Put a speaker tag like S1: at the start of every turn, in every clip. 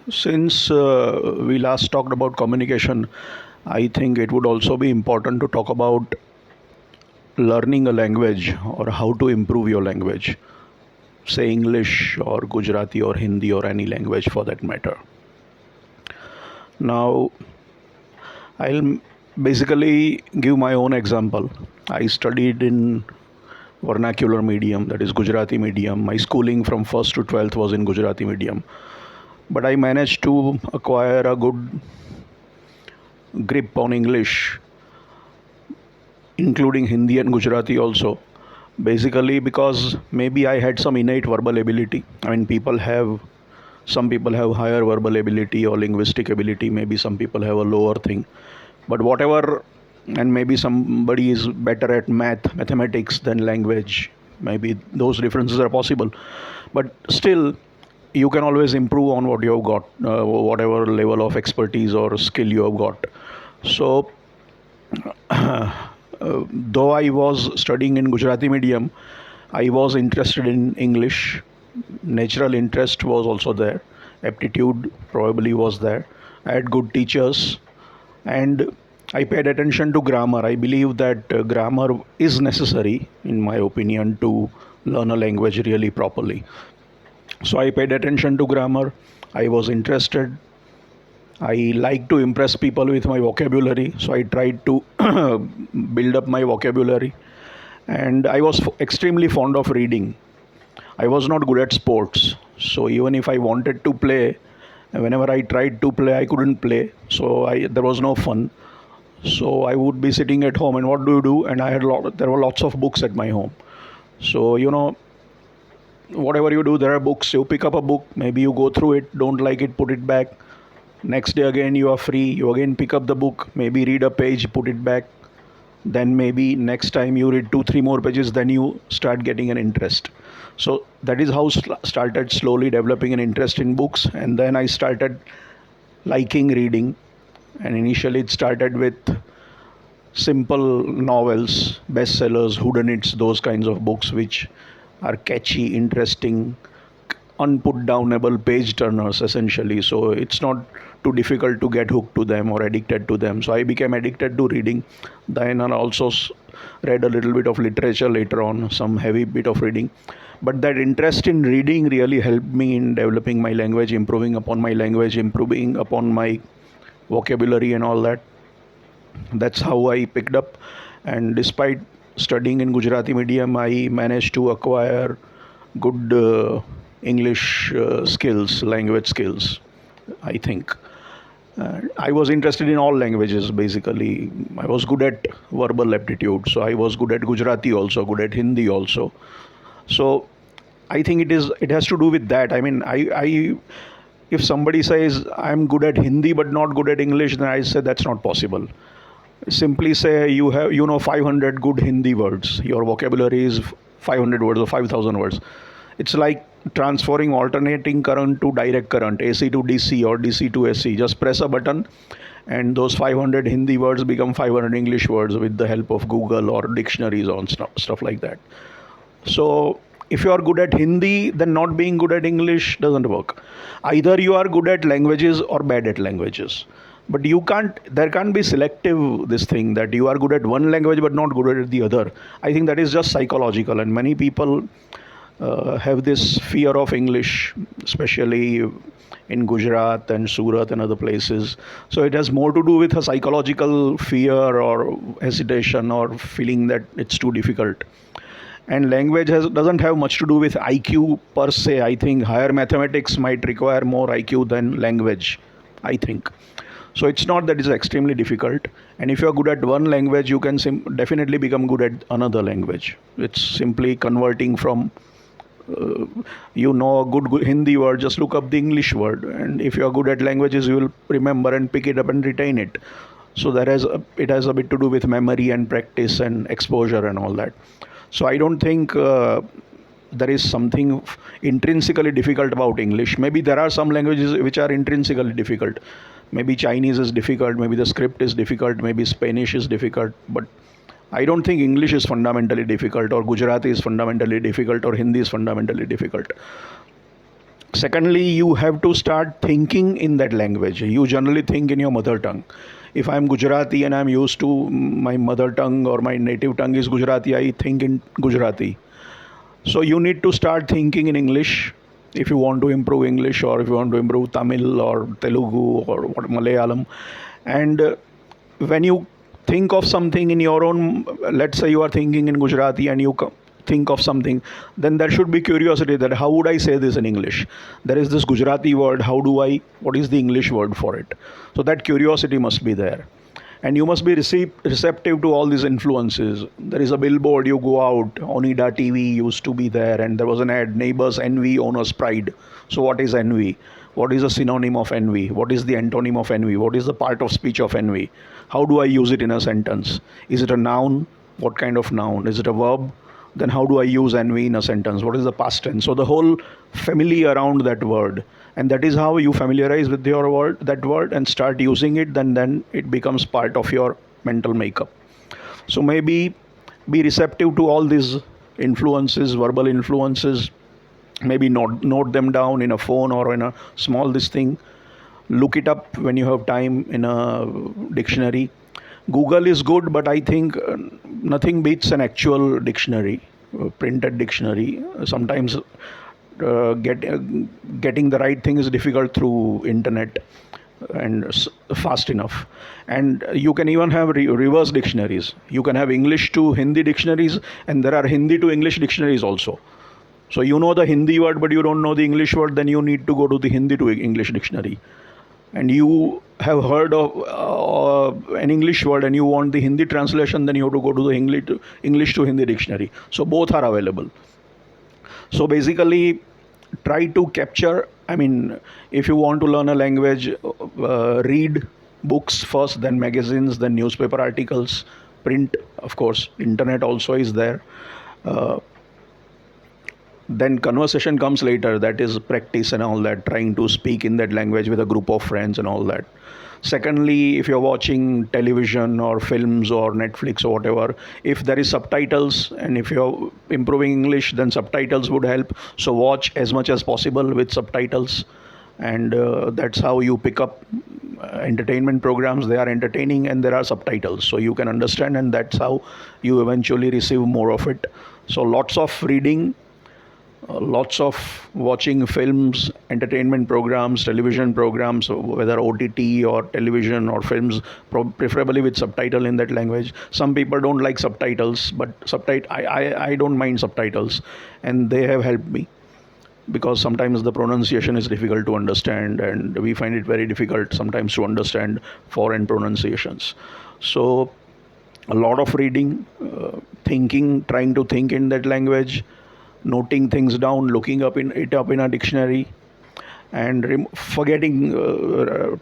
S1: Since we last talked about communication, I think it would also be important to talk about learning a language or how to improve your language. Say English or Gujarati or Hindi or any language for that matter. Now, I'll basically give my own example. I studied in vernacular medium, that is Gujarati medium. My schooling from 1st to 12th was in Gujarati medium. But I managed to acquire a good grip on English, including Hindi and Gujarati also. Basically, because maybe I had some innate verbal ability. I mean, some people have higher verbal ability or linguistic ability, maybe some people have a lower thing. But whatever, and maybe somebody is better at mathematics than language. Maybe those differences are possible. But still, you can always improve on what you have got, whatever level of expertise or skill you have got. So, though I was studying in Gujarati medium, I was interested in English. Natural interest was also there. Aptitude probably was there. I had good teachers, and I paid attention to grammar. I believe that grammar is necessary, in my opinion, to learn a language really properly. So I paid attention to grammar. I was interested. I like to impress people with my vocabulary, so I tried to build up my vocabulary. And I was extremely fond of reading. I was not good at sports, so even if I wanted to play, whenever I tried to play, I couldn't play. So there was no fun. So I would be sitting at home, and what do you do? And there were lots of books at my home. So whatever you do, there are books. You pick up a book, maybe you go through it, don't like it, put it back. Next day again you are free, you again pick up the book, maybe read a page, put it back. Then maybe next time you read 2 3 more pages, then you start getting an interest. So that is how started slowly developing an interest in books. And then I started liking reading. And initially it started with simple novels, bestsellers, whodunits, those kinds of books which are catchy, interesting, unputdownable page turners essentially. So it's not too difficult to get hooked to them or addicted to them. So I became addicted to reading. Then I also read a little bit of literature later on, some heavy bit of reading. But that interest in reading really helped me in developing my language, improving upon my language, improving upon my vocabulary and all that. That's how I picked up. And despite studying in Gujarati medium, I managed to acquire good English skills, language skills, I think. I was interested in all languages basically. I was good at verbal aptitude, so I was good at Gujarati also, good at Hindi also. So I think it has to do with that. I mean, I if somebody says I'm good at Hindi but not good at English, then I say that's not possible. Simply say you have 500 good Hindi words. Your vocabulary is 500 words or 5,000 words. It's like transferring alternating current to direct current, AC to DC or DC to AC. Just press a button and those 500 Hindi words become 500 English words with the help of Google or dictionaries or stuff like that. So if you are good at Hindi, then not being good at English doesn't work. Either you are good at languages or bad at languages. But there can't be selective this thing that you are good at one language but not good at the other. I think that is just psychological, and many people have this fear of English, especially in Gujarat and Surat and other places. So it has more to do with a psychological fear or hesitation or feeling that it's too difficult. And language doesn't have much to do with IQ per se. I think higher mathematics might require more IQ than language, I think. So it's not that it's extremely difficult. And if you're good at one language, you can definitely become good at another language. It's simply converting from, a good Hindi word, just look up the English word. And if you're good at languages, you will remember and pick it up and retain it. So it has a bit to do with memory and practice and exposure and all that. So I don't think there is something intrinsically difficult about English. Maybe there are some languages which are intrinsically difficult. Maybe Chinese is difficult, maybe the script is difficult, maybe Spanish is difficult, but I don't think English is fundamentally difficult, or Gujarati is fundamentally difficult, or Hindi is fundamentally difficult. Secondly, you have to start thinking in that language. You generally think in your mother tongue. If I'm Gujarati and I'm used to my mother tongue or my native tongue is Gujarati, I think in Gujarati. So you need to start thinking in English if you want to improve English, or if you want to improve Tamil or Telugu or Malayalam. And when you think of something in your own, let's say you are thinking in Gujarati and you think of something, then there should be curiosity that how would I say this in English? There is this Gujarati word, what is the English word for it? So that curiosity must be there. And you must be receptive to all these influences. There is a billboard, you go out, Onida TV used to be there, and there was an ad, neighbors envy, owners pride. So what is envy? What is a synonym of envy? What is the antonym of envy? What is the part of speech of envy? How do I use it in a sentence? Is it a noun? What kind of noun? Is it a verb? Then how do I use envy in a sentence? What is the past tense? So the whole family around that word, and that is how you familiarize with your word, that word, and start using it. Then it becomes part of your mental makeup. So maybe be receptive to all these influences, verbal influences. Maybe note them down in a phone or in a small this thing. Look it up when you have time in a dictionary. Google is good, but I think nothing beats an actual dictionary, printed dictionary. Sometimes getting the right thing is difficult through internet and fast enough. And you can even have reverse dictionaries. You can have English to Hindi dictionaries, and there are Hindi to English dictionaries also. So you know the Hindi word, but you don't know the English word, then you need to go to the Hindi to English dictionary. And you have heard of an English word and you want the Hindi translation, then you have to go to the English to Hindi dictionary. So both are available. So basically, try to capture, if you want to learn a language, read books first, then magazines, then newspaper articles, print, of course, internet also is there. Then conversation comes later, that is practice and all that, trying to speak in that language with a group of friends and all that. Secondly, if you're watching television or films or Netflix or whatever, if there is subtitles and if you're improving English, then subtitles would help. So watch as much as possible with subtitles, and that's how you pick up entertainment programs. They are entertaining and there are subtitles, so you can understand, and that's how you eventually receive more of it. So lots of reading, lots of watching films, entertainment programs, television programs, whether OTT or television or films, preferably with subtitle in that language. Some people don't like subtitles, but I don't mind subtitles, and they have helped me, because sometimes the pronunciation is difficult to understand, and we find it very difficult sometimes to understand foreign pronunciations. So a lot of reading, thinking, trying to think in that language, noting things down, looking it up in a dictionary, and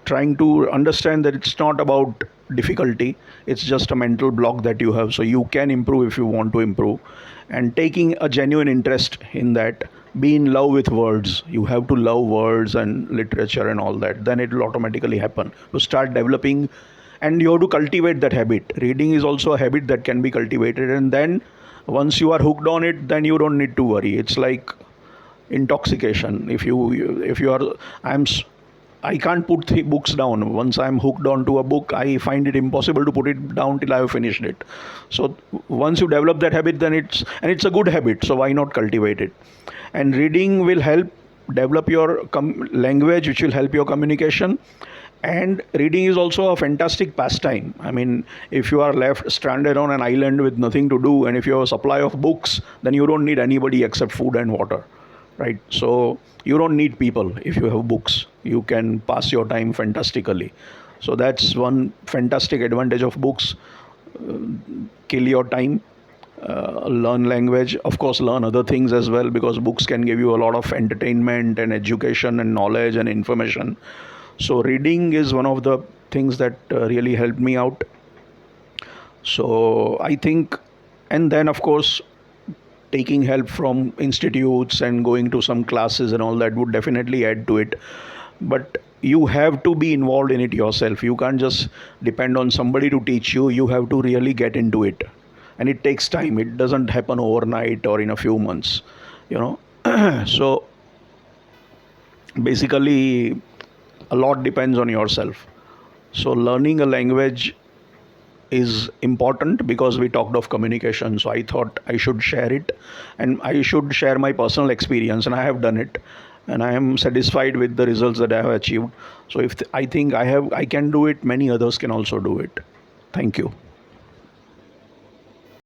S1: trying to understand that it's not about difficulty, it's just a mental block that you have. So you can improve if you want to improve, and taking a genuine interest in that. Be in love with words. You have to love words and literature and all that, then it will automatically happen. You start developing, and you have to cultivate that habit. Reading is also a habit that can be cultivated, and then once you are hooked on it, then you don't need to worry. It's like intoxication. If you are, I can't put books down. Once I'm hooked onto a book, I find it impossible to put it down till I have finished it. So once you develop that habit, then it's a good habit. So why not cultivate it? And reading will help develop your language, which will help your communication. And reading is also a fantastic pastime. If you are left stranded on an island with nothing to do, and if you have a supply of books, then you don't need anybody except food and water, right? So you don't need people. If you have books, you can pass your time fantastically. So that's one fantastic advantage of books. Kill your time, learn language, of course learn other things as well, because books can give you a lot of entertainment and education and knowledge and information. So reading is one of the things that really helped me out. So I think, and then of course taking help from institutes and going to some classes and all that would definitely add to it. But you have to be involved in it yourself. You can't just depend on somebody to teach you. You have to really get into it, and it takes time. It doesn't happen overnight or in a few months, So Basically, a lot depends on yourself. So learning a language is important because we talked of communication. So I thought I should share it, and I should share my personal experience, and I have done it, and I am satisfied with the results that I have achieved. So if I think I can do it, many others can also do it. Thank you.